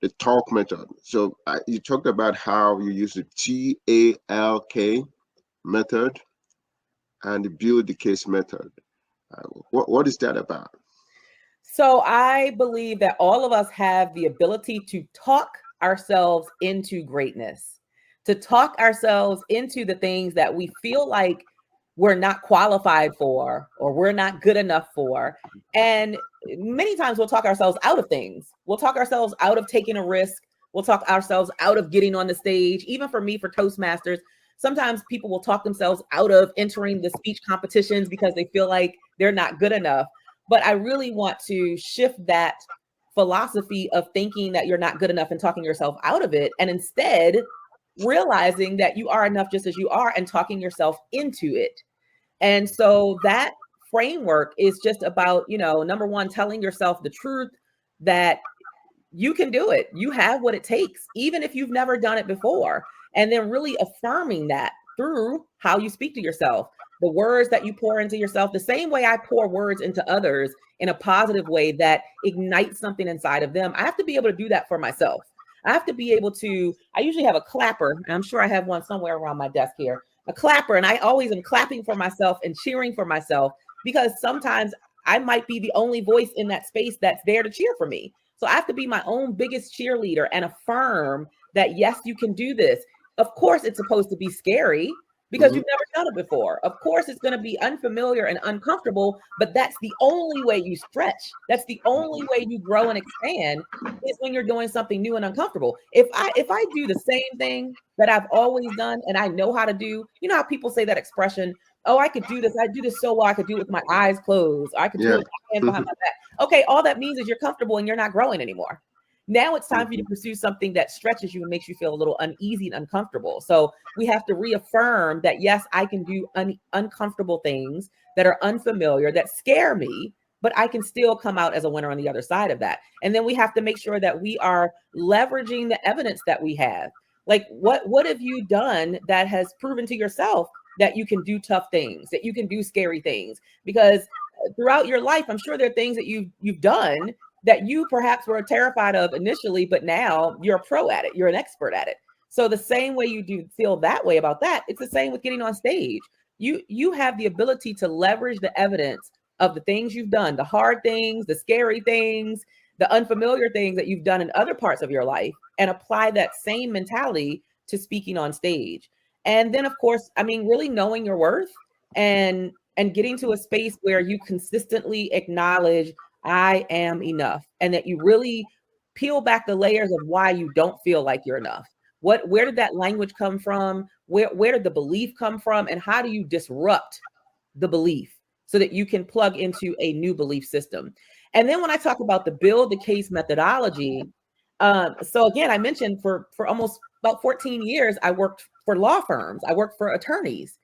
the talk method. So you talked about how you use the TALK method and the build the case method. What is that about? So I believe that all of us have the ability to talk ourselves into greatness, to talk ourselves into the things that we feel like we're not qualified for or we're not good enough for. And many times we'll talk ourselves out of things. We'll talk ourselves out of taking a risk. We'll talk ourselves out of getting on the stage. Even for me, for Toastmasters, sometimes people will talk themselves out of entering the speech competitions because they feel like they're not good enough. But I really want to shift that philosophy of thinking that you're not good enough and talking yourself out of it, and instead realizing that you are enough just as you are and talking yourself into it. And so that framework is just about, number one, telling yourself the truth that you can do it. You have what it takes, even if you've never done it before. And then really affirming that through how you speak to yourself, the words that you pour into yourself, the same way I pour words into others in a positive way that ignites something inside of them. I have to be able to do that for myself. I have to be able to, I usually have a clapper, and I'm sure I have one somewhere around my desk here, a clapper. And I always am clapping for myself and cheering for myself because sometimes I might be the only voice in that space that's there to cheer for me. So I have to be my own biggest cheerleader and affirm that, yes, you can do this. Of course, it's supposed to be scary because Mhm. you've never done it before. Of course, it's going to be unfamiliar and uncomfortable, but that's the only way you stretch. That's the only way you grow and expand is when you're doing something new and uncomfortable. If I do the same thing that I've always done and I know how to do, you know how people say that expression, oh, I could do this. I do this so well. I could do it with my eyes closed. Or I could do it Yeah. with my hand behind my back. Okay, all that means is you're comfortable and you're not growing anymore. Now it's time for you to Mhm. pursue something that stretches you and makes you feel a little uneasy and uncomfortable. So we have to reaffirm that, yes, I can do uncomfortable things that are unfamiliar, that scare me, but I can still come out as a winner on the other side of that. And then we have to make sure that we are leveraging the evidence that we have. Like what have you done that has proven to yourself that you can do tough things, that you can do scary things? Because throughout your life, I'm sure there are things that you've done that you perhaps were terrified of initially, but now you're a pro at it. You're an expert at it. So the same way you do feel that way about that, it's the same with getting on stage. You have the ability to leverage the evidence of the things you've done, the hard things, the scary things, the unfamiliar things that you've done in other parts of your life, and apply that same mentality to speaking on stage. And then, of course, I mean, really knowing your worth and getting to a space where you consistently acknowledge I am enough, and that you really peel back the layers of why you don't feel like you're enough. Where did that language come from? Where did the belief come from? And how do you disrupt the belief so that you can plug into a new belief system? And then when I talk about the build the case methodology, so again, I mentioned for almost about 14 years, I worked for law firms. I worked for attorneys.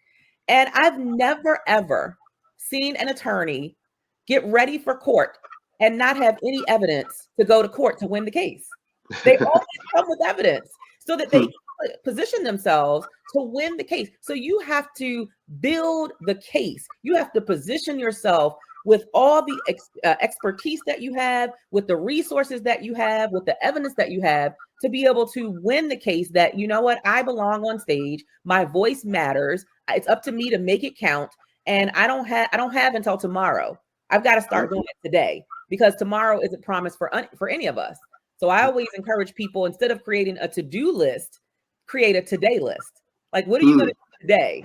And I've never, ever seen an attorney get ready for court and not have any evidence to go to court to win the case. They always come with evidence so that they position themselves to win the case. So you have to build the case. You have to position yourself with all the expertise that you have, with the resources that you have, with the evidence that you have to be able to win the case that, you know what, I belong on stage. My voice matters. It's up to me to make it count. And I don't have until tomorrow. I've got to start doing it today because tomorrow isn't promised for any of us. So I always encourage people, instead of creating a to-do list, create a today list. Like, what are you going to do today,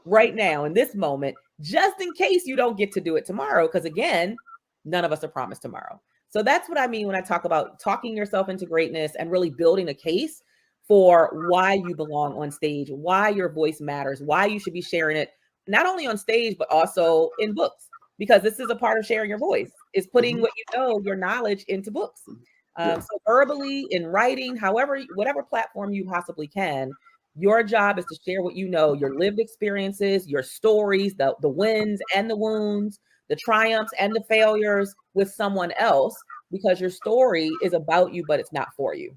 right now, in this moment, just in case you don't get to do it tomorrow? Because again, none of us are promised tomorrow. So that's what I mean when I talk about talking yourself into greatness and really building a case for why you belong on stage, why your voice matters, why you should be sharing it, not only on stage, but also in books, because this is a part of sharing your voice, is putting Mhm. what you know, your knowledge, into books. Yeah. So verbally, in writing, however, whatever platform you possibly can, your job is to share what you know, your lived experiences, your stories, the wins and the wounds, the triumphs and the failures with someone else, because your story is about you, but it's not for you.